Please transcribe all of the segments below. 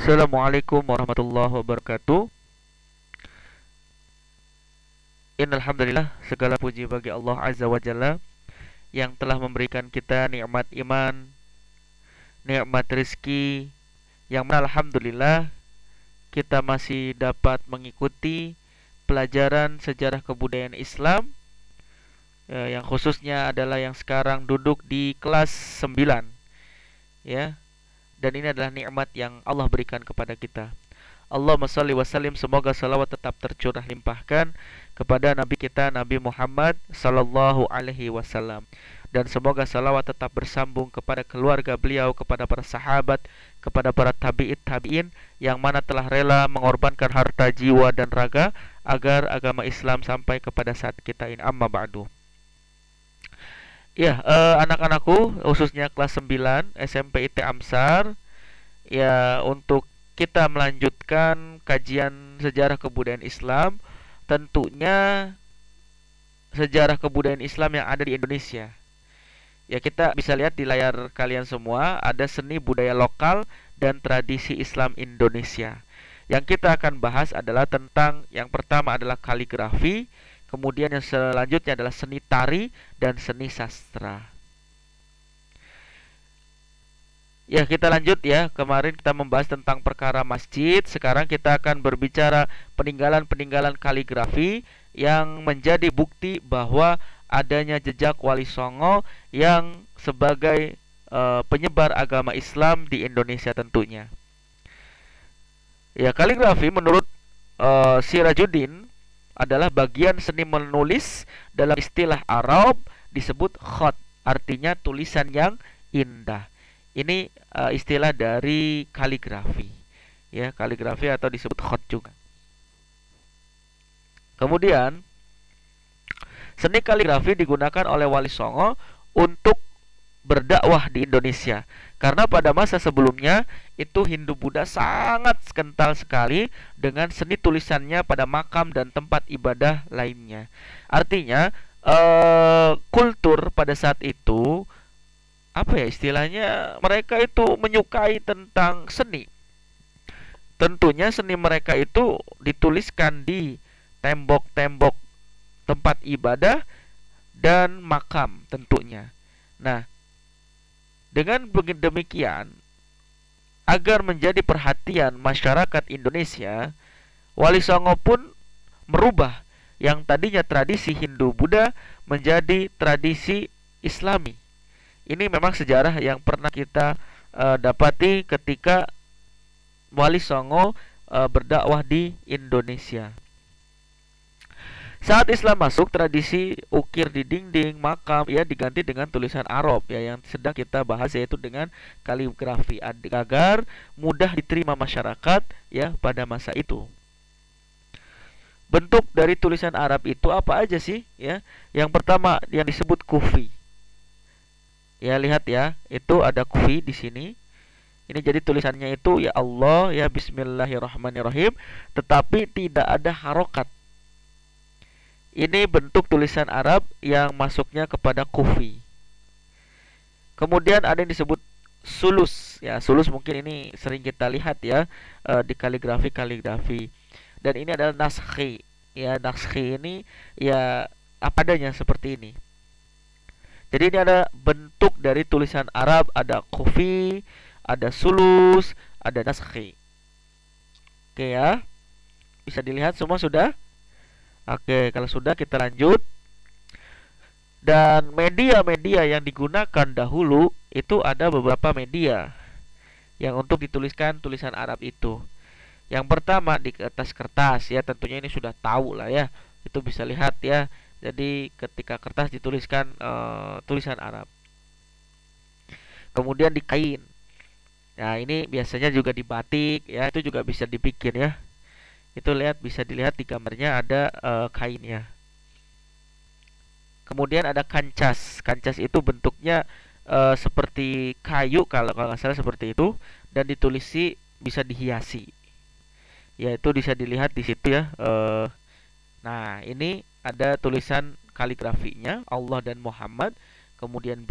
Assalamualaikum warahmatullahi wabarakatuh. Innalhamdulillah, segala puji bagi Allah Azza wa Jalla yang telah memberikan kita nikmat iman, nikmat rezeki, yang mana alhamdulillah kita masih dapat mengikuti pelajaran sejarah kebudayaan Islam, yang khususnya adalah yang sekarang duduk di kelas 9, ya. Dan ini adalah nikmat yang Allah berikan kepada kita. Allahumma salli wa sallim, semoga salawat tetap tercurah limpahkan kepada Nabi kita Nabi Muhammad sallallahu alaihi wasallam, dan semoga salawat tetap bersambung kepada keluarga beliau, kepada para sahabat, kepada para tabi'in yang mana telah rela mengorbankan harta, jiwa dan raga agar agama Islam sampai kepada saat kita ini. Amma ba'du. Ya, anak-anakku khususnya kelas 9 SMP IT Amsar, ya, untuk kita melanjutkan kajian sejarah kebudayaan Islam, tentunya sejarah kebudayaan Islam yang ada di Indonesia. Ya, kita bisa lihat di layar kalian semua ada seni budaya lokal dan tradisi Islam Indonesia. Yang kita akan bahas adalah tentang, yang pertama adalah kaligrafi, kemudian yang selanjutnya adalah seni tari dan seni sastra. Ya, kita lanjut ya. Kemarin kita membahas tentang perkara masjid. Sekarang kita akan berbicara peninggalan-peninggalan kaligrafi yang menjadi bukti bahwa adanya jejak Wali Songo yang sebagai penyebar agama Islam di Indonesia tentunya. Ya, kaligrafi menurut Sirajuddin adalah bagian seni menulis dalam istilah Arab disebut khat, artinya tulisan yang indah. Ini istilah dari kaligrafi, ya, kaligrafi atau disebut khat juga. Kemudian seni kaligrafi digunakan oleh Wali Songo untuk berdakwah di Indonesia, karena pada masa sebelumnya itu Hindu-Buddha sangat kental sekali dengan seni tulisannya pada makam dan tempat ibadah lainnya. Artinya kultur pada saat itu, apa ya istilahnya, mereka itu menyukai tentang seni. Tentunya seni mereka itu dituliskan di tembok-tembok tempat ibadah dan makam tentunya. Nah, dengan demikian, agar menjadi perhatian masyarakat Indonesia, Wali Songo pun merubah yang tadinya tradisi Hindu-Buddha menjadi tradisi Islami. Ini memang sejarah yang pernah kita dapati ketika Wali Songo berdakwah di Indonesia. Saat Islam masuk, tradisi ukir di dinding makam ya diganti dengan tulisan Arab, ya, yang sedang kita bahas, yaitu dengan kaligrafi agar mudah diterima masyarakat ya pada masa itu. Bentuk dari tulisan Arab itu apa aja sih ya? Yang pertama yang disebut kufi. Ya, lihat ya, itu ada kufi di sini. Ini jadi tulisannya itu ya Allah, ya Bismillahirrahmanirrahim, tetapi tidak ada harokat. Ini bentuk tulisan Arab yang masuknya kepada kufi. Kemudian ada yang disebut sulus. Ya, sulus mungkin ini sering kita lihat ya di kaligrafi. Dan ini adalah naskhi. Ya, naskhi ini ya apa adanya seperti ini. Jadi ini ada bentuk dari tulisan Arab, ada kufi, ada sulus, ada naskhi. Oke ya. Bisa dilihat semua sudah? Oke, kalau sudah kita lanjut. Dan media-media yang digunakan dahulu itu ada beberapa media yang untuk dituliskan tulisan Arab itu. Yang pertama di atas kertas, ya, tentunya ini sudah tahu lah ya. Itu bisa lihat ya. Jadi ketika kertas dituliskan tulisan Arab. Kemudian di kain. Nah, ini biasanya juga di batik ya, itu juga bisa dibikin ya. Itu lihat, bisa dilihat di gambarnya ada kainnya. Kemudian ada kancas. Kancas itu bentuknya seperti kayu, kalau nggak salah seperti itu, dan ditulisi bisa dihiasi. Ya, itu bisa dilihat di situ ya. Nah, ini ada tulisan kaligrafinya Allah dan Muhammad, kemudian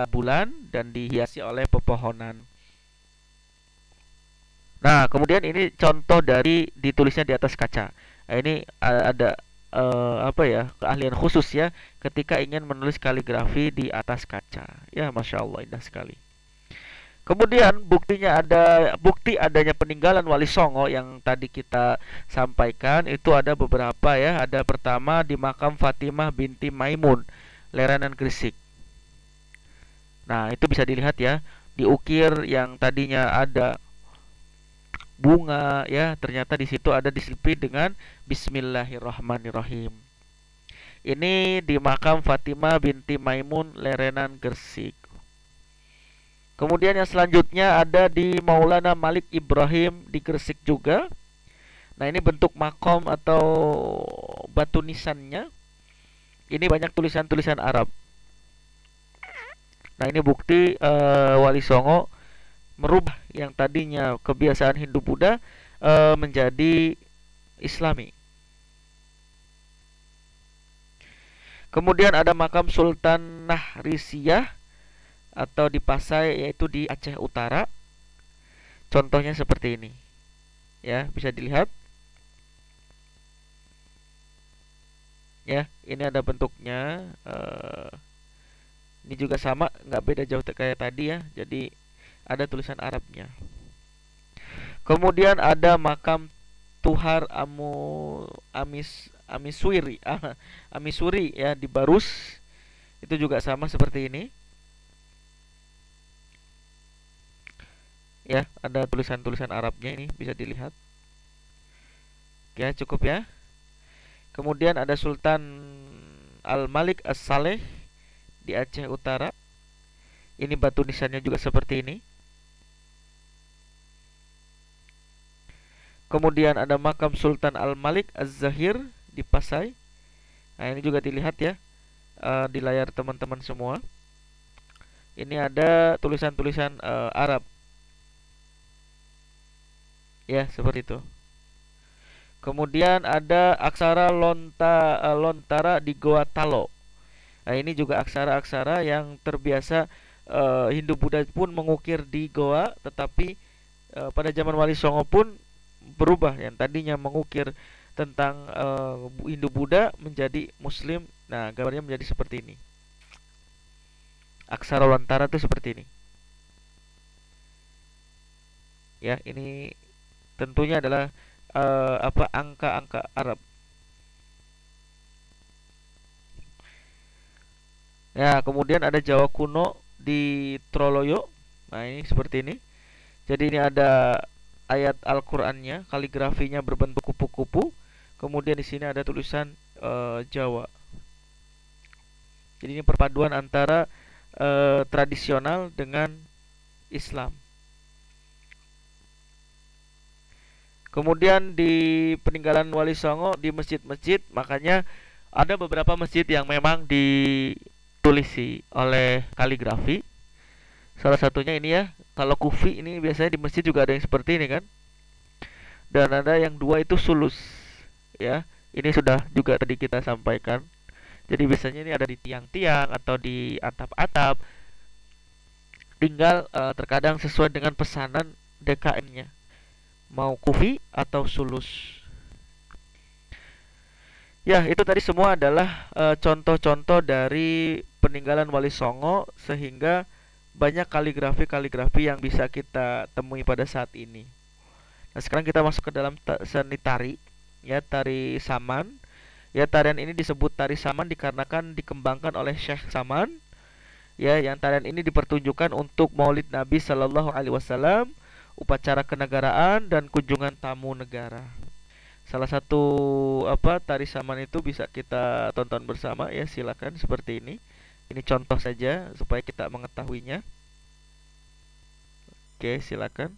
bulan, dan dihiasi oleh pepohonan. Nah, kemudian ini contoh dari ditulisnya di atas kaca. Nah, ini ada apa ya, keahlian khusus ya ketika ingin menulis kaligrafi di atas kaca. Ya, masya Allah, indah sekali. Kemudian bukti adanya peninggalan Wali Songo yang tadi kita sampaikan itu ada beberapa ya. Ada pertama di makam Fatimah binti Maimun, Leranan Gresik. Nah, itu bisa dilihat ya, diukir yang tadinya ada bunga ya, ternyata di situ ada diselipin dengan Bismillahirrahmanirrahim. Ini di makam Fatimah binti Maimun, Lerenan Gresik. Kemudian yang selanjutnya ada di Maulana Malik Ibrahim di Gresik juga. Nah, ini bentuk makom atau batu nisannya. Ini banyak tulisan-tulisan Arab. Nah, ini bukti Wali Songo merubah yang tadinya kebiasaan Hindu Buddha menjadi Islami. Kemudian ada makam Sultan Nahrisiyah atau di Pasai, yaitu di Aceh Utara. Contohnya seperti ini. Ya, bisa dilihat. Ya, ini ada bentuknya. Ini juga sama, nggak beda jauh kayak tadi ya. Jadi ada tulisan Arabnya. Kemudian ada makam Tuhar Amiswiri, Amisuri ya di Barus. Itu juga sama seperti ini. Ya, ada tulisan-tulisan Arabnya, ini bisa dilihat. Ya, cukup ya. Kemudian ada Sultan Al-Malik As-Saleh di Aceh Utara. Ini batu nisannya juga seperti ini. Kemudian ada makam Sultan Al-Malik Az-Zahir di Pasai. Nah, ini juga dilihat ya di layar teman-teman semua. Ini ada tulisan-tulisan Arab. Ya, seperti itu. Kemudian ada aksara lontara di Goa Talo. Nah, ini juga aksara-aksara yang terbiasa Hindu Buddha pun mengukir di Goa, tetapi pada zaman Wali Songo pun berubah, yang tadinya mengukir tentang Hindu Buddha menjadi Muslim. Nah, gambarnya menjadi seperti ini. Aksara lontara itu seperti ini. Ya, ini tentunya adalah apa, angka-angka Arab. Ya, kemudian ada Jawa kuno di Troloyo. Nah, ini seperti ini. Jadi ini ada ayat Al-Qur'annya, kaligrafinya berbentuk kupu-kupu. Kemudian di sini ada tulisan Jawa. Jadi ini perpaduan antara tradisional dengan Islam. Kemudian di peninggalan Wali Songo di masjid-masjid, makanya ada beberapa masjid yang memang ditulisi oleh kaligrafi. Salah satunya ini ya, kalau kufi ini biasanya di masjid juga ada yang seperti ini kan. Dan ada yang dua itu sulus. Ya, ini sudah juga tadi kita sampaikan. Jadi biasanya ini ada di tiang-tiang atau di atap-atap. Tinggal terkadang sesuai dengan pesanan DKM-nya. Mau kufi atau sulus. Ya, itu tadi semua adalah contoh-contoh dari peninggalan Wali Songo sehingga banyak kaligrafi-kaligrafi yang bisa kita temui pada saat ini. Nah, sekarang kita masuk ke dalam seni tari, ya, tari Saman. Ya, tarian ini disebut tari Saman dikarenakan dikembangkan oleh Syekh Saman. Ya, yang tarian ini dipertunjukkan untuk Maulid Nabi Shallallahu Alaihi Wasallam, upacara kenegaraan dan kunjungan tamu negara. Salah satu apa, tari Saman itu bisa kita tonton bersama ya, silakan seperti ini. Ini contoh saja supaya kita mengetahuinya. Oke, silakan.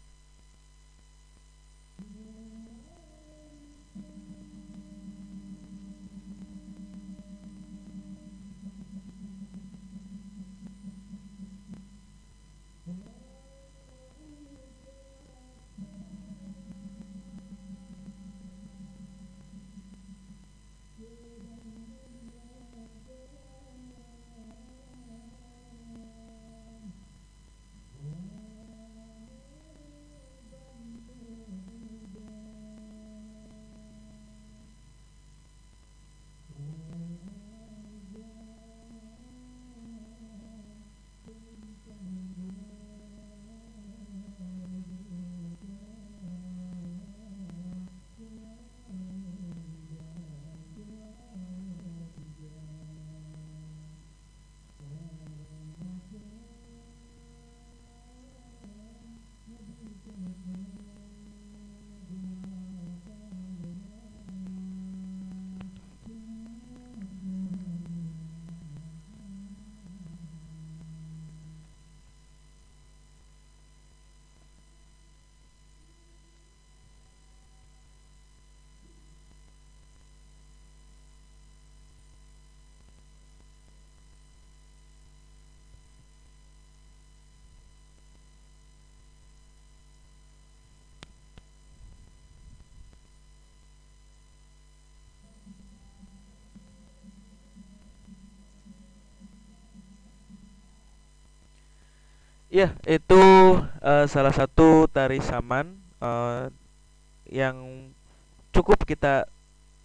Ya, itu salah satu tari saman yang cukup kita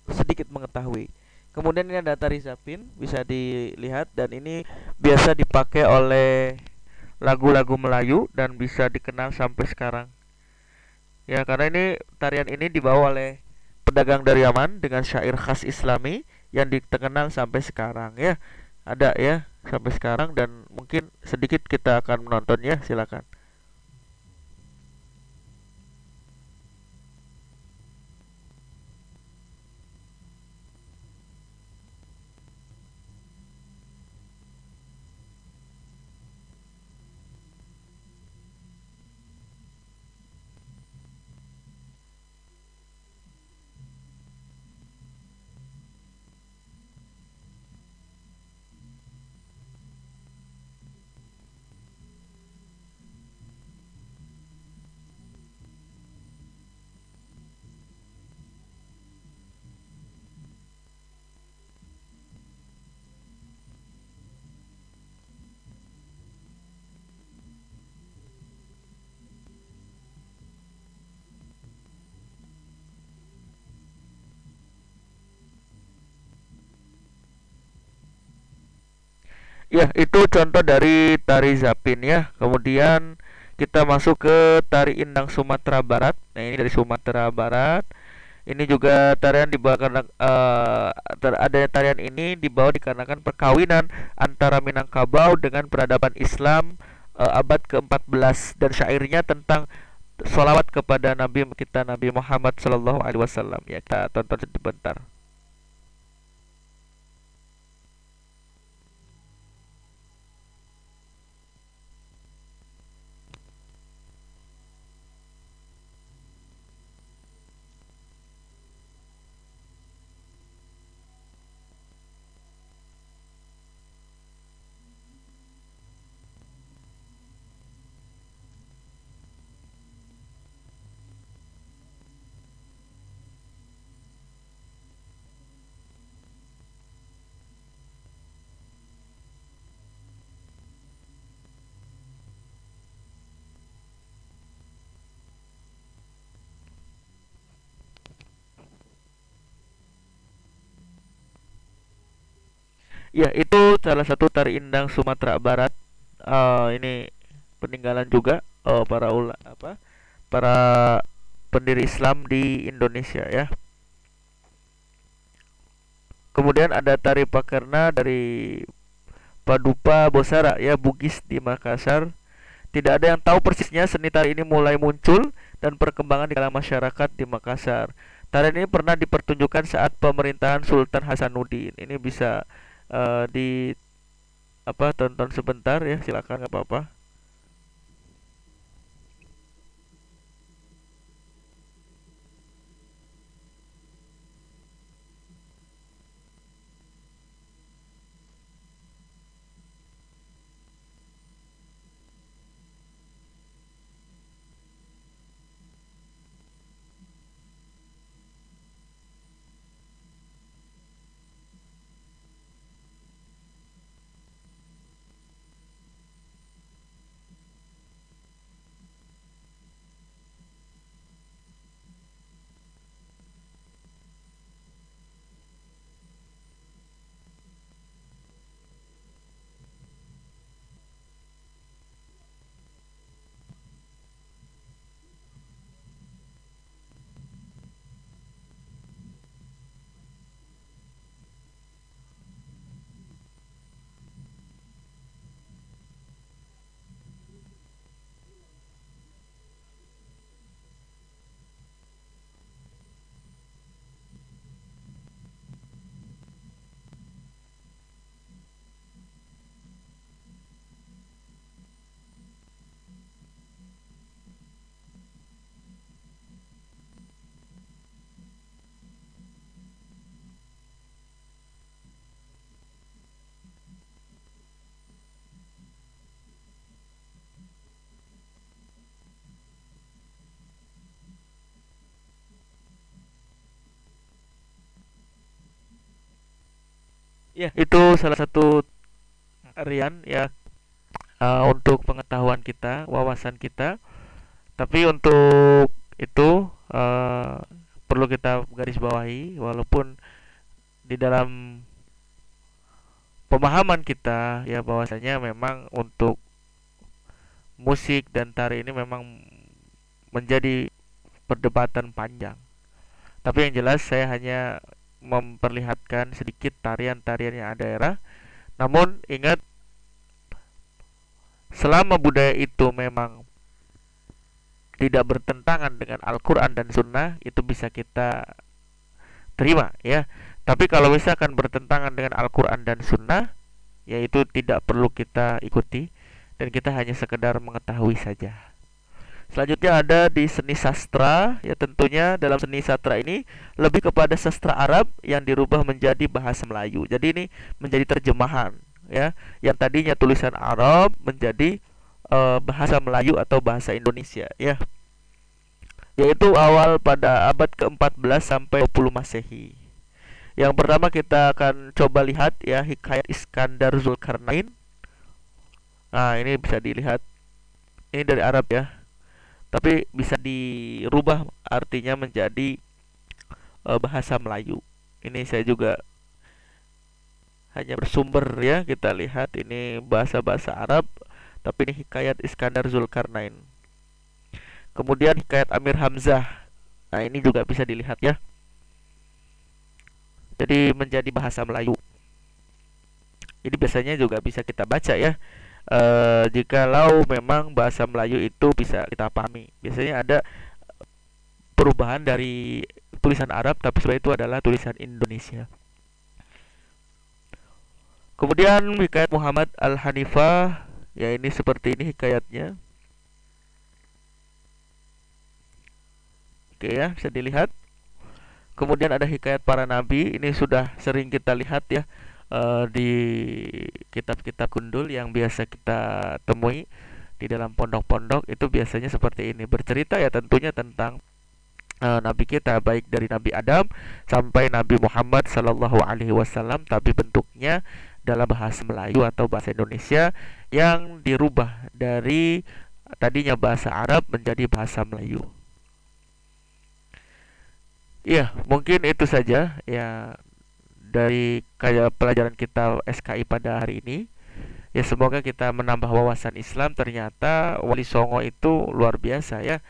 sedikit mengetahui. Kemudian ini ada tari zapin, bisa dilihat, dan ini biasa dipakai oleh lagu-lagu Melayu dan bisa dikenal sampai sekarang. Ya, karena ini tarian ini dibawa oleh pedagang dari Yaman dengan syair khas Islami yang dikenal sampai sekarang ya. Ada ya sampai sekarang dan mungkin sedikit kita akan menontonnya, silakan. Ya, itu contoh dari tari zapin ya. Kemudian kita masuk ke tari indang Sumatera Barat. Nah, ini dari Sumatera Barat. Ini juga tarian dibawa karena adanya tarian ini dibawa dikarenakan perkawinan antara Minangkabau dengan peradaban Islam abad ke-14 dan syairnya tentang sholawat kepada Nabi kita Nabi Muhammad Sallallahu Alaihi Wasallam. Ya, kita tonton sebentar. Ya, itu salah satu tari indang Sumatera Barat. Ini peninggalan juga para pendiri Islam di Indonesia ya. Kemudian ada tari Pakerna dari Padupa Bosara ya, Bugis di Makassar. Tidak ada yang tahu persisnya seni tari ini mulai muncul dan perkembangan di kalangan masyarakat di Makassar. Tarian ini pernah dipertunjukkan saat pemerintahan Sultan Hasanuddin. Ini bisa di tonton sebentar ya, silakan nggak apa-apa. Ya, itu salah satu tarian ya, untuk pengetahuan kita, wawasan kita. Tapi untuk itu perlu kita garis bawahi, walaupun di dalam pemahaman kita ya bahwasanya memang untuk musik dan tari ini memang menjadi perdebatan panjang. Tapi yang jelas saya hanya memperlihatkan sedikit tarian-tarian yang ada daerah. Namun ingat, selama budaya itu memang tidak bertentangan dengan Al-Quran dan Sunnah, itu bisa kita terima ya. Tapi kalau misalkan bertentangan dengan Al-Quran dan Sunnah, yaitu tidak perlu kita ikuti, dan kita hanya sekedar mengetahui saja. Selanjutnya ada di seni sastra, ya tentunya dalam seni sastra ini lebih kepada sastra Arab yang dirubah menjadi bahasa Melayu. Jadi ini menjadi terjemahan ya, yang tadinya tulisan Arab menjadi bahasa Melayu atau bahasa Indonesia ya. Yaitu awal pada abad ke-14 sampai 20 Masehi. Yang pertama kita akan coba lihat ya Hikayat Iskandar Zulkarnain. Nah, ini bisa dilihat. Ini dari Arab ya, tapi bisa dirubah artinya menjadi bahasa Melayu. Ini saya juga hanya bersumber ya, kita lihat ini bahasa-bahasa Arab, tapi ini Hikayat Iskandar Zulkarnain. Kemudian Hikayat Amir Hamzah. Nah, ini juga bisa dilihat ya. Jadi menjadi bahasa Melayu. Ini biasanya juga bisa kita baca ya. Jikalau memang bahasa Melayu itu bisa kita pahami. Biasanya ada perubahan dari tulisan Arab, tapi sebenarnya itu adalah tulisan Indonesia. Kemudian Hikayat Muhammad Al-Hanifah, ya ini seperti ini hikayatnya. Oke ya, bisa dilihat. Kemudian ada Hikayat Para Nabi, ini sudah sering kita lihat ya di kitab-kitab gundul yang biasa kita temui di dalam pondok-pondok. Itu biasanya seperti ini, bercerita ya tentunya tentang Nabi kita, baik dari Nabi Adam sampai Nabi Muhammad Sallallahu Alaihi Wasallam, tapi bentuknya dalam bahasa Melayu atau bahasa Indonesia yang dirubah dari tadinya bahasa Arab menjadi bahasa Melayu. Iya, mungkin itu saja ya dari kayak pelajaran kita SKI pada hari ini. Ya semoga kita menambah wawasan Islam. Ternyata Wali Songo itu luar biasa ya.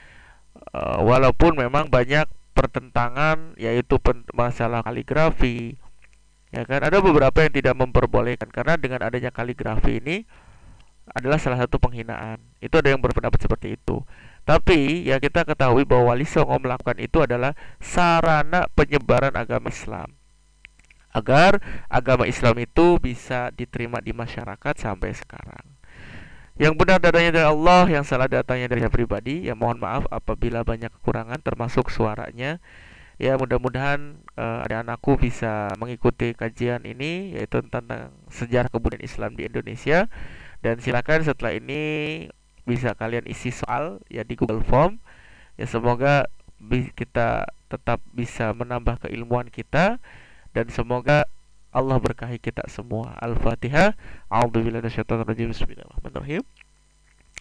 Walaupun memang banyak pertentangan, yaitu masalah kaligrafi. Ya kan, ada beberapa yang tidak memperbolehkan karena dengan adanya kaligrafi ini adalah salah satu penghinaan. Itu ada yang berpendapat seperti itu. Tapi ya kita ketahui bahwa Wali Songo melakukan itu adalah sarana penyebaran agama Islam, agar agama Islam itu bisa diterima di masyarakat sampai sekarang. Yang benar datangnya dari Allah, yang salah datangnya dari saya pribadi. Ya mohon maaf apabila banyak kekurangan termasuk suaranya. Ya mudah-mudahan anak-anakku bisa mengikuti kajian ini, yaitu tentang sejarah kebudayaan Islam di Indonesia. Dan silakan setelah ini bisa kalian isi soal ya di Google Form. Ya semoga kita tetap bisa menambah keilmuan kita, dan semoga Allah berkahi kita semua. Al-Fatihah. A'udzubillahi minasyaitonir rajim. Bismillahirrahmanirrahim.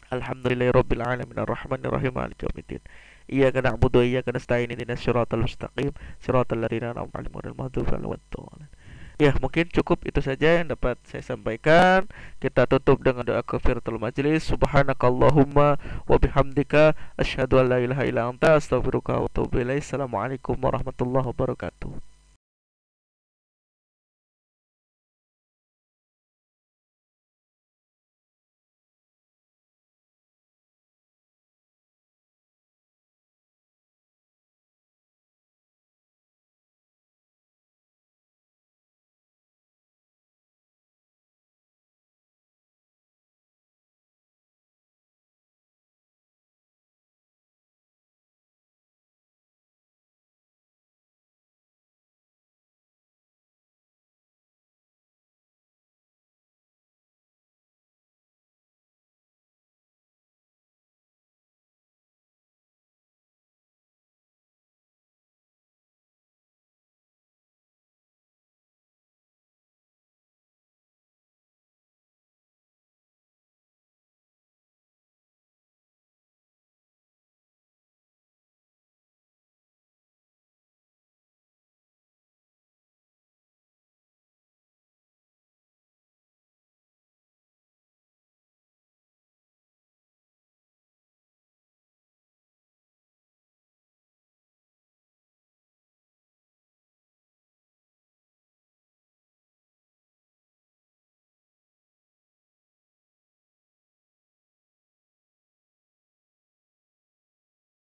Alhamdulillahirabbil alamin arrahmanirrahim maliki yaumiddin. Iyyaka na'budu wa iyyaka nasta'in ihdinas siratal mustaqim siratal ladzina an'amta 'alaihim ghairil maghdubi 'alaihim waladdallin. Ya, mungkin cukup itu saja yang dapat saya sampaikan. Kita tutup dengan doa kafaratul majlis. Subhanakallahumma wa bihamdika asyhadu an la ilaha illa anta astaghfiruka wa atubu ilaik. Assalamualaikum warahmatullahi wabarakatuh.